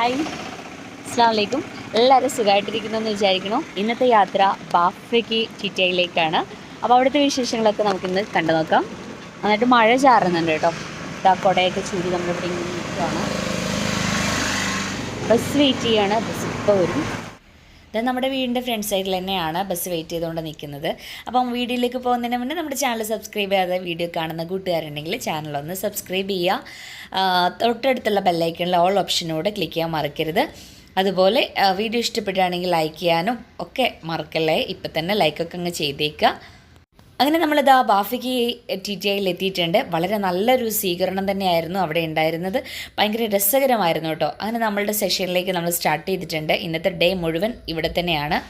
Hi, അസ്സലാമു അലൈക്കും. എല്ലാവരും സുഖമായിട്ടിരിക്കണമെന്ന് വിചാരിക്കണം. ഇന്നത്തെ യാത്ര ബാഫയ്ക്ക് ചിറ്റയിലേക്കാണ്. അപ്പോൾ അവിടുത്തെ വിശേഷങ്ങളൊക്കെ നമുക്കിന്ന് കണ്ടു നോക്കാം. എന്നിട്ട് മഴ ചാറുന്നുണ്ട് കേട്ടോ. കൊടയൊക്കെ ചൂടി നമ്മളിവിടെ നിൽക്കുകയാണ്. ബസ് വെയിറ്റ് ചെയ്യാണ്. ബസ് ഇപ്പോൾ വരും. ഇത് നമ്മുടെ വീടിൻ്റെ ഫ്രണ്ട് സൈഡിൽ തന്നെയാണ് ബസ് വെയിറ്റ് ചെയ്തുകൊണ്ട് നിൽക്കുന്നത്. അപ്പം വീഡിയോയിലേക്ക് പോകുന്നതിന് മുന്നേ നമ്മുടെ ചാനൽ സബ്സ്ക്രൈബ് ചെയ്യാതെ വീഡിയോ കാണുന്ന കൂട്ടുകാരുണ്ടെങ്കിൽ ചാനലൊന്ന് സബ്സ്ക്രൈബ് ചെയ്യുക. തൊട്ടടുത്തുള്ള ബെല്ലൈക്കണിൽ ഓൾ ഓപ്ഷനോട് ക്ലിക്ക് ചെയ്യാൻ മറക്കരുത്. അതുപോലെ വീഡിയോ ഇഷ്ടപ്പെടുകയാണെങ്കിൽ ലൈക്ക് ചെയ്യാനും ഒക്കെ മറക്കല്ലേ. ഇപ്പം തന്നെ ലൈക്കൊക്കെ അങ്ങ് ചെയ്തേക്കുക. അങ്ങനെ നമ്മളിത് ആ ബാഫയ്ക്ക് TTIയിൽ എത്തിയിട്ടുണ്ട്. വളരെ നല്ലൊരു സ്വീകരണം തന്നെയായിരുന്നു അവിടെ ഉണ്ടായിരുന്നത്. ഭയങ്കര രസകരമായിരുന്നു കേട്ടോ. അങ്ങനെ നമ്മളുടെ സെഷനിലേക്ക് നമ്മൾ സ്റ്റാർട്ട് ചെയ്തിട്ടുണ്ട്. ഇന്നത്തെ ഡേ മുഴുവൻ ഇവിടെ തന്നെയാണ്.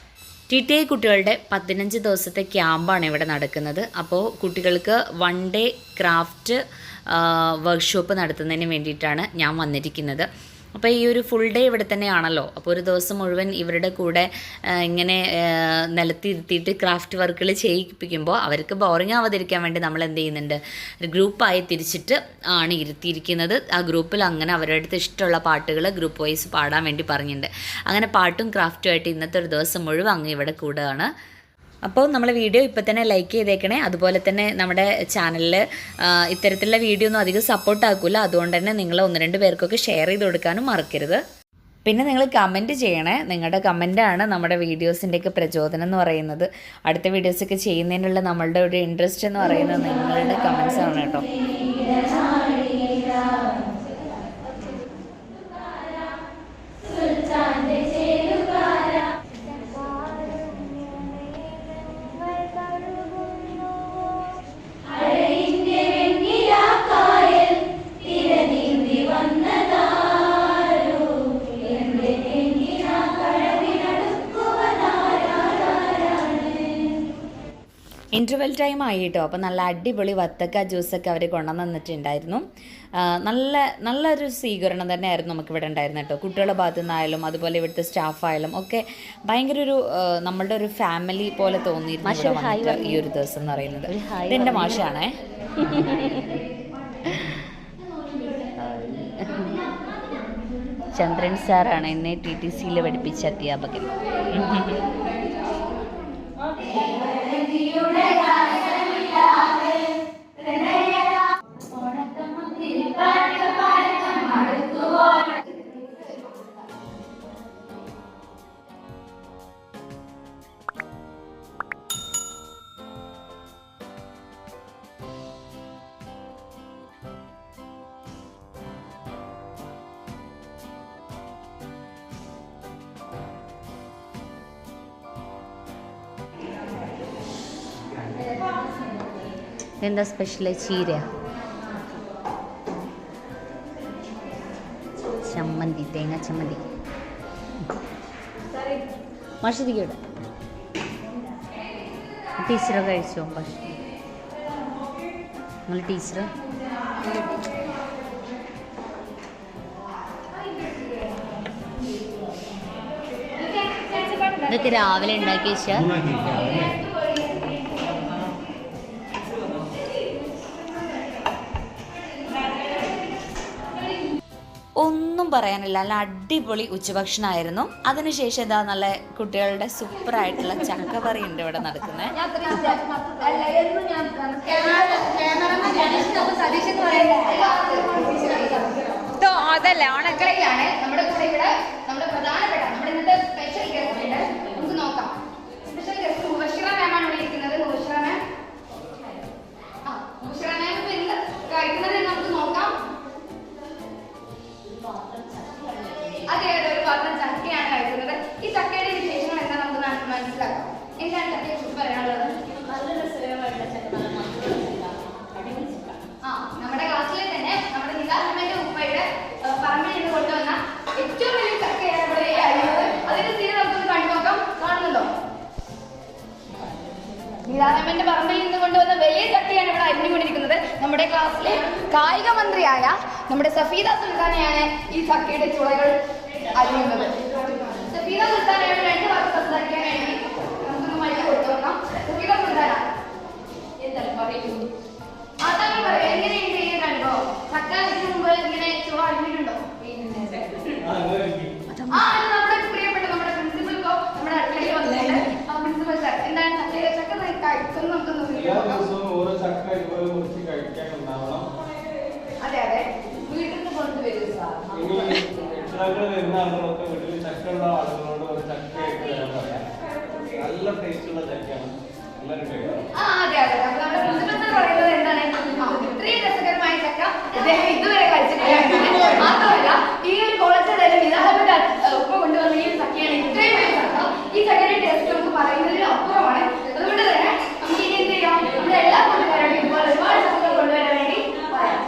TTI കുട്ടികളുടെ 15 ദിവസത്തെ ക്യാമ്പാണ് ഇവിടെ നടക്കുന്നത്. അപ്പോൾ കുട്ടികൾക്ക് 1 ഡേ ക്രാഫ്റ്റ് വർക്ക്ഷോപ്പ് നടത്തുന്നതിന് വേണ്ടിയിട്ടാണ് ഞാൻ വന്നിരിക്കുന്നത്. അപ്പോൾ ഈ ഒരു ഫുൾ ഡേ ഇവിടെ തന്നെയാണല്ലോ. അപ്പോൾ ഒരു ദിവസം മുഴുവൻ ഇവരുടെ കൂടെ ഇങ്ങനെ നിലത്തിരുത്തിയിട്ട് ക്രാഫ്റ്റ് വർക്കുകൾ ചെയ്യിപ്പിക്കുമ്പോൾ അവർക്ക് ബോറിംഗ് ആവാതിരിക്കാൻ വേണ്ടി നമ്മൾ എന്ത് ചെയ്യുന്നുണ്ട്, ഗ്രൂപ്പായി തിരിച്ചിട്ട് ആണ് ഇരുത്തിയിരിക്കുന്നത്. ആ ഗ്രൂപ്പിൽ അങ്ങനെ അവരുടെ അടുത്ത് ഇഷ്ടമുള്ള പാട്ടുകൾ ഗ്രൂപ്പ് വൈസ് പാടാൻ വേണ്ടി പറഞ്ഞിട്ടുണ്ട്. അങ്ങനെ പാട്ടും ക്രാഫ്റ്റുമായിട്ട് ഇന്നത്തെ ഒരു ദിവസം മുഴുവൻ അങ്ങ് ഇവിടെ കൂടുകയാണ്. അപ്പോൾ നമ്മളെ വീഡിയോ ഇപ്പോൾ തന്നെ ലൈക്ക് ചെയ്തേക്കണേ. അതുപോലെ തന്നെ നമ്മുടെ ചാനലിൽ ഇത്തരത്തിലുള്ള വീഡിയോ ഒന്നും അധികം സപ്പോർട്ടാക്കില്ല. അതുകൊണ്ട് തന്നെ നിങ്ങൾ 1-2 പേർക്കൊക്കെ ഷെയർ ചെയ്ത് കൊടുക്കാനും മറക്കരുത്. പിന്നെ നിങ്ങൾ കമൻറ്റ് ചെയ്യണേ. നിങ്ങളുടെ കമൻറ്റാണ് നമ്മുടെ വീഡിയോസിൻ്റെയൊക്കെ പ്രചോദനം എന്ന് പറയുന്നത്. അടുത്ത വീഡിയോസൊക്കെ ചെയ്യുന്നതിനുള്ള നമ്മളുടെ ഒരു ഇൻട്രസ്റ്റ് എന്ന് പറയുന്നത് നിങ്ങളുടെ കമൻസാണ് കേട്ടോ. ഇൻ്റർവെൽ ടൈം ആയി കേട്ടോ. അപ്പോൾ നല്ല അടിപൊളി വത്തക്ക ജ്യൂസൊക്കെ അവർ കൊണ്ടുവന്ന് തന്നിട്ടുണ്ടായിരുന്നു. നല്ലൊരു സ്വീകരണം തന്നെയായിരുന്നു നമുക്കിവിടെ ഉണ്ടായിരുന്നത് കേട്ടോ. കുട്ടികളുടെ ഭാഗത്തു നിന്നായാലും അതുപോലെ ഇവിടുത്തെ സ്റ്റാഫായാലും ഒക്കെ ഭയങ്കര ഒരു നമ്മളുടെ ഒരു ഫാമിലി പോലെ തോന്നിയിരുന്നു ഈ ഒരു ദിവസം എന്ന് പറയുന്നത്. ഇതെൻ്റെ മാഷാണേ. ചന്ദ്രൻ സാറാണ് എന്നെ TTCയിൽ പഠിപ്പിച്ച അധ്യാപകൻ. എന്താ സ്പെഷ്യൽ? ചീര, ചമ്മന്തി, തേങ്ങ ചമ്മന്തി. മഷരിക്കയുടെ ടീച്ചറൊക്കെ കഴിച്ചോ? പക്ഷേ നിങ്ങൾ ടീച്ചർ ഇതൊക്കെ രാവിലെ ഉണ്ടാക്കി വെച്ചാൽ ഒന്നും പറയാനില്ല. നല്ല അടിപൊളി ഉച്ചഭക്ഷണമായിരുന്നു. അതിനുശേഷം ഇതാ നല്ല കുട്ടികളുടെ സൂപ്പറായിട്ടുള്ള ചക്കക്കറി ഉണ്ട് ഇവിടെ നടക്കുന്നത്. അതല്ല ഓണക്കളയിലാണ് നമ്മുടെ കൂടെ ഇവിടെ നമ്മുടെ പ്രധാനപ്പെട്ട നമ്മുടെ ഇന്നത്തെ സ്പെഷ്യൽ ഗസ്റ്റ് ഉണ്ട്. നമുക്ക് നോക്കാം. സ്പെഷ്യൽ ഗസ്റ്റ് മുബഷിറ മാമാണ് ഇവിടെ ഇരിക്കുന്നത്. മുബഷിറ മാം ഇപ്പൊ എന്ത് കഴിക്കുന്നത് നമുക്ക് നോക്കാം. അതെ, ഒരു പാത്രം ചക്കയാണ് കഴിക്കുന്നത്. ഈ ചക്കയുടെ വിശേഷങ്ങൾ എന്താ നമുക്ക് മനസ്സിലാക്കാം. എന്താണ് ചക്കയെ കുറിച്ച് പറയാനുള്ളത്? നമ്മുടെ ക്ലാസ്സിലെ തന്നെ നമ്മുടെ നിതാഹമ്മന്റെ ഉപ്പയുടെ പറമ്പിൽ നിന്ന് കൊണ്ടുവന്ന ഏറ്റവും വലിയ ചക്കയാണ് ഇവിടെ അറിയുന്നത്. അതിന്റെ സ്ഥിതി നമുക്കൊന്ന് കണ്ടു നോക്കാം. കാണുന്നുണ്ടോ? നിതാഹമ്മന്റെ പറമ്പിൽ നിന്ന് കൊണ്ടുവന്ന വലിയ ചക്കയാണ് ഇവിടെ അരിഞ്ഞുകൊണ്ടിരിക്കുന്നത്. നമ്മുടെ ക്ലാസ്സിലെ കായിക മന്ത്രിയായ നമ്മുടെ സഫീദ സുൽത്താനെയാണ് ഈ ചക്കയുടെ ചുളകൾ അറിയുന്നത്. സഫീദ സുൽത്താനയോട് 2 വാക്ക് സംസാരിക്കാൻ വേണ്ടി നമുക്കൊന്ന് മൈക്ക് കൊടുത്തു നോക്കാം. സഫീദ സുൽത്താന എന്താണ് പറയുന്നത്? അതാണ് പറയാം. എങ്ങനെയുണ്ട് ഈ കണ്ടോ? ചക്ക ഇതിനു മുമ്പ് ഇങ്ങനെ ചുള അറിഞ്ഞിട്ടുണ്ടോ? ദിവസവും നമുക്കൊന്ന് എല്ലാ ദിവസവും ഓരോ ചക്ക ഇതുപോലെ മുറിച്ച് കഴിക്കാനുണ്ടാവണം. അതെ അതെ, വീട്ടിൽ നിന്ന് കൊണ്ടുവരും സാർ. ഇനി രക്ഷിതാക്കൾ വരുന്ന ആളുകളൊക്കെ വീട്ടിൽ ചക്കയുള്ള ആളുകളോട് ഒരു ചക്ക എടുത്ത് വരാൻ പറയാം. നല്ല ടേസ്റ്റുള്ള ചക്കയാണ്, എല്ലാവരും കഴിക്കണം. അതെ അതെ, അപ്പൊ നമ്മുടെ പ്രിൻസിപ്പൽ പറയുന്നത് എന്താണ്, ഇത്രയും രസകരമായ ചക്ക ഇദ്ദേഹം ഇതുവരെ കഴിച്ചിട്ടില്ല. മാത്രമല്ല ഈ ഒരു കോളേജിൽ തന്നെ വിധാനപ്പെട്ട ഉപ്പ കൊണ്ടുവന്ന ഈ ചക്കയാണ് ഇത്രയും വലിയ ചക്ക. ഈ ചക്കയുടെ ടേസ്റ്റ് നമുക്ക് പറയുന്നതിന് അപ്പുറമാണ്. അതുകൊണ്ട് തന്നെ നമുക്ക് ഇനി എന്ത് ചെയ്യാം, നമ്മുടെ എല്ലാ കൂട്ടുകാരോടും ഇതുപോലെ ഒരുപാട് ചക്കകൾ കൊണ്ടുവരാൻ വേണ്ടി പറയാം.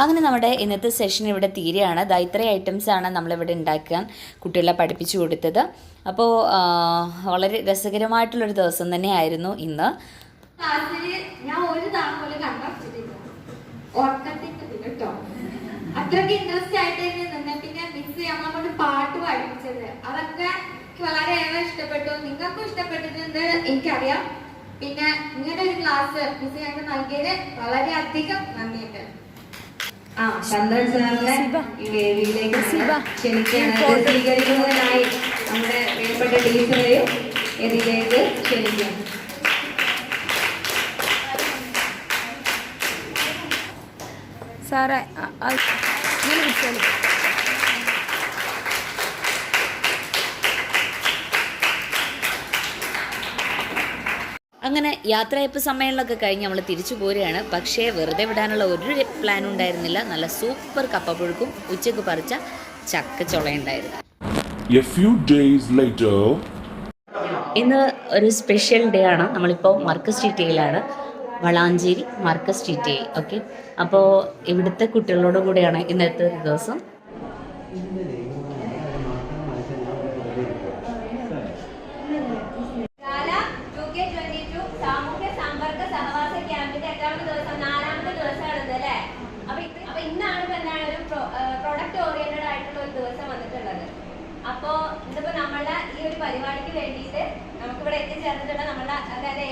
അങ്ങനെ നമ്മുടെ ഇന്നത്തെ സെഷൻ ഇവിടെ തീരെയാണ്. ഇത്രയും ഐറ്റംസാണ് നമ്മളിവിടെ ഉണ്ടാക്കാൻ കുട്ടികളെ പഠിപ്പിച്ചു കൊടുത്തത്. അപ്പോൾ വളരെ രസകരമായിട്ടുള്ളൊരു ദിവസം തന്നെയായിരുന്നു ഇന്ന്. ഞാൻ ഒരു താക്കോല് കണ്ടിട്ടില്ല, ഓർക്കത്തിട്ടില്ല കേട്ടോ. അത്രയ്ക്ക് ഇൻട്രസ്റ്റ് ആയിട്ട് നിന്ന് പിന്നെ മിസ് നമ്മളെ കൊണ്ട് പാട്ട് പഠിപ്പിച്ചത് അതൊക്കെ വളരെയേറെ ഇഷ്ടപ്പെട്ടു. നിങ്ങൾക്കും ഇഷ്ടപ്പെട്ടിട്ടുണ്ട് എനിക്കറിയാം. പിന്നെ ഇങ്ങനെ ഒരു ക്ലാസ് മിസ് ഞങ്ങൾക്ക് നൽകിയത് വളരെയധികം നന്ദിയുണ്ട്. ചന്ദ്രൻ സാറിനെ ഈ വേദിയിലേക്ക് ക്ഷണിക്കുകയാണ്. സ്വീകരിക്കുന്നതിനായി നമ്മുടെ പ്രിയപ്പെട്ട ടീച്ചറെയും വേദിയിലേക്ക് ക്ഷണിക്കുകയാണ്. സാറേ അങ്ങനെ യാത്രയപ്പ് സമ്മേളനമൊക്കെ കഴിഞ്ഞ് നമ്മൾ തിരിച്ചു പോരുകയാണ്. പക്ഷേ വെറുതെ വിടാനുള്ള ഒരു പ്ലാനും ഉണ്ടായിരുന്നില്ല. നല്ല സൂപ്പർ കപ്പപ്പുഴുക്കും ഉച്ചക്ക് പറിച്ച ചക്കച്ചുളയുണ്ടായിരുന്നു. ഇന്ന് ഒരു സ്പെഷ്യൽ ഡേ ആണ്. നമ്മളിപ്പോൾ മർക്കസ് ടിറ്റിയിലാണ്, വളാഞ്ചേരി മർക്കസ് ടിറ്റി. ഓക്കെ, അപ്പോൾ ഇവിടുത്തെ കുട്ടികളോട് കൂടെയാണ് ഇന്നത്തെ ദിവസം. അപ്പോ ഇതിപ്പോ നമ്മളുടെ ഈ ഒരു പരിപാടിക്ക് വേണ്ടിയിട്ട് നമുക്കിവിടെ എത്തിച്ചേർന്നിട്ടുള്ള നമ്മളുടെ അതായത്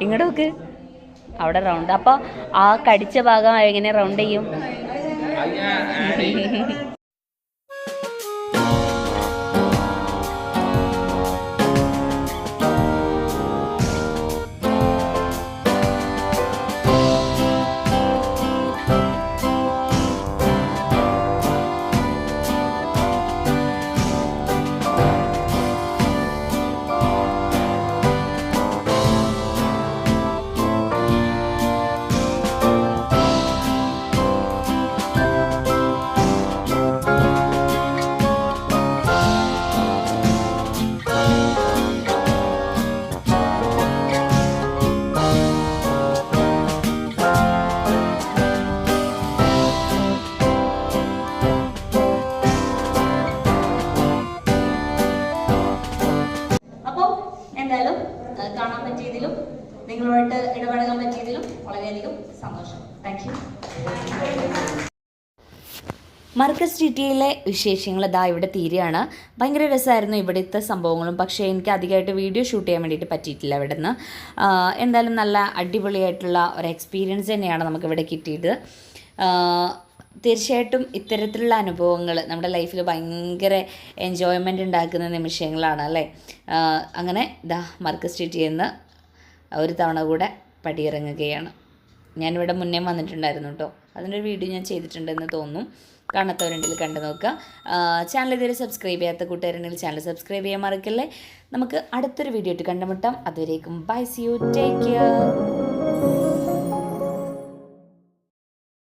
ഇങ്ങോട്ട് നോക്ക്, അവിടെ റൗണ്ട്. അപ്പോൾ ആ കടിച്ച ഭാഗം എങ്ങനെ റൗണ്ട് ചെയ്യും? മർക്കസ് സിറ്റിയിലെ വിശേഷങ്ങൾ ഇതാ ഇവിടെ തീരെയാണ്. ഭയങ്കര രസമായിരുന്നു ഇവിടുത്തെ സംഭവങ്ങളും. പക്ഷേ എനിക്ക് അധികമായിട്ട് വീഡിയോ ഷൂട്ട് ചെയ്യാൻ വേണ്ടിയിട്ട് പറ്റിയിട്ടില്ല ഇവിടെ നിന്ന്. എന്തായാലും നല്ല അടിപൊളിയായിട്ടുള്ള ഒരു എക്സ്പീരിയൻസ് തന്നെയാണ് നമുക്കിവിടെ കിട്ടിയത്. തീർച്ചയായിട്ടും ഇത്തരത്തിലുള്ള അനുഭവങ്ങൾ നമ്മുടെ ലൈഫിൽ ഭയങ്കര എൻജോയ്മെൻ്റ് ഉണ്ടാക്കുന്ന നിമിഷങ്ങളാണ് അല്ലേ. അങ്ങനെ ദാ മർക്കസ് സിറ്റിയിൽ നിന്ന് ഒരു തവണ കൂടെ പടിയിറങ്ങുകയാണ്. ഞാനിവിടെ മുന്നേ വന്നിട്ടുണ്ടായിരുന്നു കേട്ടോ. അതിൻ്റെ ഒരു വീഡിയോ ഞാൻ ചെയ്തിട്ടുണ്ടെന്ന് തോന്നുന്നു. കാണാത്തവരുണ്ടെങ്കിൽ കണ്ടു നോക്കുക. ചാനൽ ഇതുവരെ സബ്സ്ക്രൈബ് ചെയ്യാത്ത കൂട്ടുകാരുണ്ടെങ്കിൽ ചാനൽ സബ്സ്ക്രൈബ് ചെയ്യാൻ മറക്കല്ലേ. നമുക്ക് അടുത്തൊരു വീഡിയോ ആയിട്ട് കണ്ടുമുട്ടാം. അതുവരേക്കും bye, see you, take care.